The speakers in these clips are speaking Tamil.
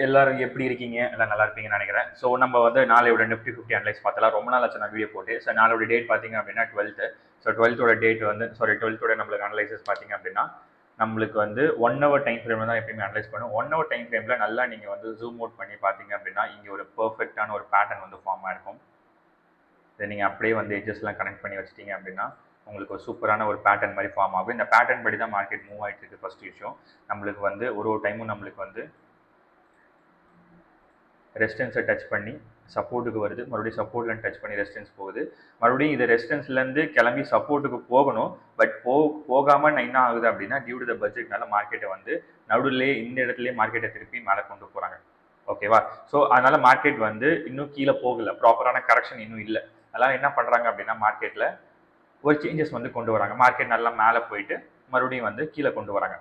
எல்லாரும் எப்படி இருக்கீங்க? எல்லாம் நல்லா இருப்பீங்கன்னு நினைக்கிறேன். ஸோ நம்ம வந்து நாளையோட நிஃப்டி 50 அனலைஸ் பார்த்தலாம். ரொம்ப நாள் ஆச்சு நான் வீடியோ போட்டு. ஸோ நாளோட டேட் பார்த்தீங்க அப்படின்னா 12th. ஸோ 12th டேட் வந்து 12th நம்மளுக்கு அனலைசஸ் பார்த்தீங்க அப்படின்னா நம்மளுக்கு வந்து 1 ஹவர் டைம் ஃப்ரேம்ல தான் எப்பயுமே அனலைஸ் பண்ணும். 1 ஹவர் டைம் ஃப்ரேம்ல நல்லா நீங்க வந்து ஜூம் அவுட் பண்ணி பார்த்தீங்க அப்படின்னா இங்க ஒரு பெர்ஃபெக்ட்டான ஒரு பேட்டர்ன் வந்து ஃபார்ம் ஆயிருக்கும். இதை நீங்கள் அப்படியே வந்து எட்ஜஸ்லாம் கனெக்ட் பண்ணி வச்சிட்டீங்க அப்படின்னா உங்களுக்கு ஒரு சூப்பரான ஒரு பேட்டர்ன் மாதிரி ஃபார்ம் ஆகும். இந்த பேட்டர்ன் படி தான் மார்க்கெட் மூவ் ஆகிட்டு இருக்கு. ஃபர்ஸ்ட் விஷயம் நம்மளுக்கு வந்து ஒரு டைமும் நம்மளுக்கு வந்து ரெசிஸ்டன்ஸை டச் பண்ணி சப்போர்ட்டுக்கு வருது, மறுபடியும் சப்போர்ட்ல டச் பண்ணி ரெசிஸ்டன்ஸ் போகுது, மறுபடியும் இது ரெசிஸ்டன்ஸ்லேருந்து கிளம்பி சப்போர்ட்டுக்கு போகணும். பட் போகாமல் என்ன ஆகுது அப்படின்னா டியூ டு த பட்ஜெட்னால மார்க்கெட்டை வந்து நடுவிலே இந்த இடத்துலேயே மார்க்கெட்டை திருப்பி மேலே கொண்டு போகிறாங்க. ஓகேவா? ஸோ அதனால மார்க்கெட் வந்து இன்னும் கீழே போகல, ப்ராப்பரான கரெக்ஷன் இன்னும் இல்லை. அதெல்லாம் என்ன பண்ணுறாங்க அப்படின்னா மார்க்கெட்டில் ஒரு சேஞ்சஸ் வந்து கொண்டு வராங்க. மார்க்கெட் நல்லா மேலே போயிட்டு மறுபடியும் வந்து கீழே கொண்டு வராங்க.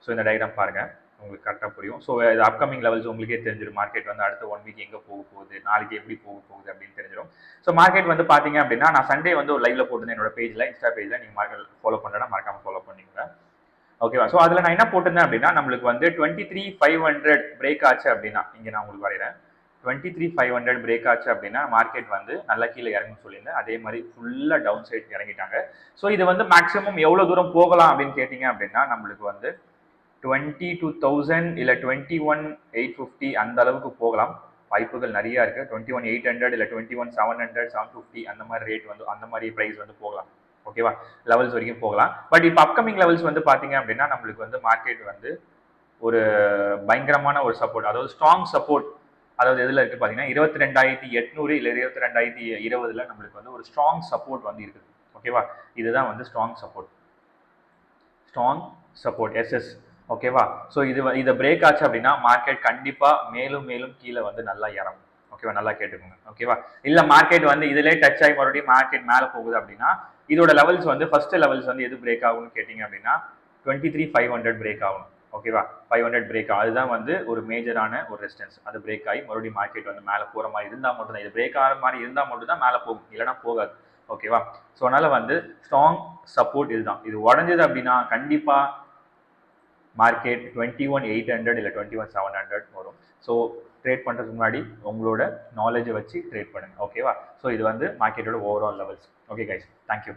ஸோ இந்த டயக்ராம் பாருங்கள், உங்களுக்கு கரெக்டாக புரியும். ஸோ இது அப்கமிங் லெவல்ஸ் உங்களுக்கே தெரிஞ்சிடும். மார்க்கெட் வந்து அடுத்த 1 வீக் எங்கே போக போகுது, நாளைக்கு எப்படி போக போகுது அப்படின்னு தெரிஞ்சிடும். ஸோ மார்க்கெட் வந்து பார்த்தீங்க அப்படின்னா நான் சண்டே வந்து ஒரு லைவ்ல போட்டிருந்தேன் என்னோட பேஜில், இன்ஸ்டா பேஜில். நீங்கள் மார்க்கெட் ஃபாலோ பண்ணுறேன்னா மறக்காம ஃபாலோ பண்ணிக்கோங்க. ஓகேவா? ஸோ அதில் நான் என்ன போட்டிருந்தேன் அப்படின்னா நம்மளுக்கு வந்து 23,500 பிரேக் ஆச்சு அப்படின்னா, இங்கே நான் உங்களுக்கு வரைகிறேன், 23,500 பிரேக் ஆச்சு அப்படின்னா மார்க்கெட் வந்து நல்லா கீழே இறங்குன்னு சொல்லியிருந்தேன். அதே மாதிரி ஃபுல்லாக டவுன் சைட் இறங்கிட்டாங்க. ஸோ இது வந்து மேக்ஸிமம் எவ்வளோ தூரம் போகலாம் அப்படின்னு கேட்டிங்க அப்படின்னா நம்மளுக்கு வந்து 22,000 இல்லை 21,850 அந்த அளவுக்கு போகலாம், வாய்ப்புகள் நிறைய இருக்கு. 21,800 இல்லை 21,700 750 அந்த மாதிரி ரேட் வந்து அந்த மாதிரி ப்ரைஸ் வந்து போகலாம். ஓகேவா? லெவல்ஸ் வரைக்கும் போகலாம். பட் இப்போ அப்கமிங் லெவல்ஸ் வந்து பார்த்தீங்க அப்படின்னா நம்மளுக்கு வந்து மார்க்கெட் வந்து ஒரு பயங்கரமான ஒரு சப்போர்ட், அதாவது ஸ்ட்ராங் சப்போர்ட், அதாவது எதில் இருக்குது பார்த்தீங்கன்னா 22,800 இல்லை 22,020 நம்மளுக்கு வந்து ஒரு ஸ்ட்ராங் சப்போர்ட் வந்து இருக்குது. ஓகேவா? இதுதான் வந்து ஸ்ட்ராங் சப்போர்ட் எஸ்எஸ். ஓகேவா? ஸோ இதை பிரேக் ஆச்சு அப்படின்னா மார்க்கெட் கண்டிப்பாக மேலும் மேலும் கீழே வந்து நல்லா இறங்கும். ஓகேவா? நல்லா கேட்டுக்கோங்க. ஓகேவா? இல்லை மார்க்கெட் வந்து இதிலே டச் ஆகி மறுபடியும் மார்க்கெட் மேலே போகுது அப்படின்னா இதோட லெவல்ஸ் வந்து ஃபர்ஸ்ட் லெவல்ஸ் வந்து எது பிரேக் ஆகும்னு கேட்டிங்க அப்படின்னா 23,500 பிரேக் ஆகணும். ஓகேவா? 500 பிரேக் ஆகும். அதுதான் வந்து ஒரு மேஜரான ஒரு ரெசிஸ்டன்ஸ். அது பிரேக் ஆகி மறுபடியும் மார்க்கெட் வந்து மேலே போகிற மாதிரி இருந்தால் மட்டும்தான், இது பிரேக் ஆகிற மாதிரி இருந்தால் மட்டும் தான் மேலே போகும், இல்லைனா போகாது. ஓகேவா? ஸோ அதனால வந்து ஸ்ட்ராங் சப்போர்ட் இதுதான். இது உடஞ்சது அப்படின்னா கண்டிப்பாக மார்க்கெட் 21,800 இல்லை 21,700 வரும். ஸோ ட்ரேட் பண்ணுறதுக்கு முன்னாடி உங்களோட நாலேஜை வச்சு ட்ரேட் பண்ணுங்க. ஓகேவா? ஸோ இது வந்து மார்க்கெட்டோட overall levels. Okay guys, thank you.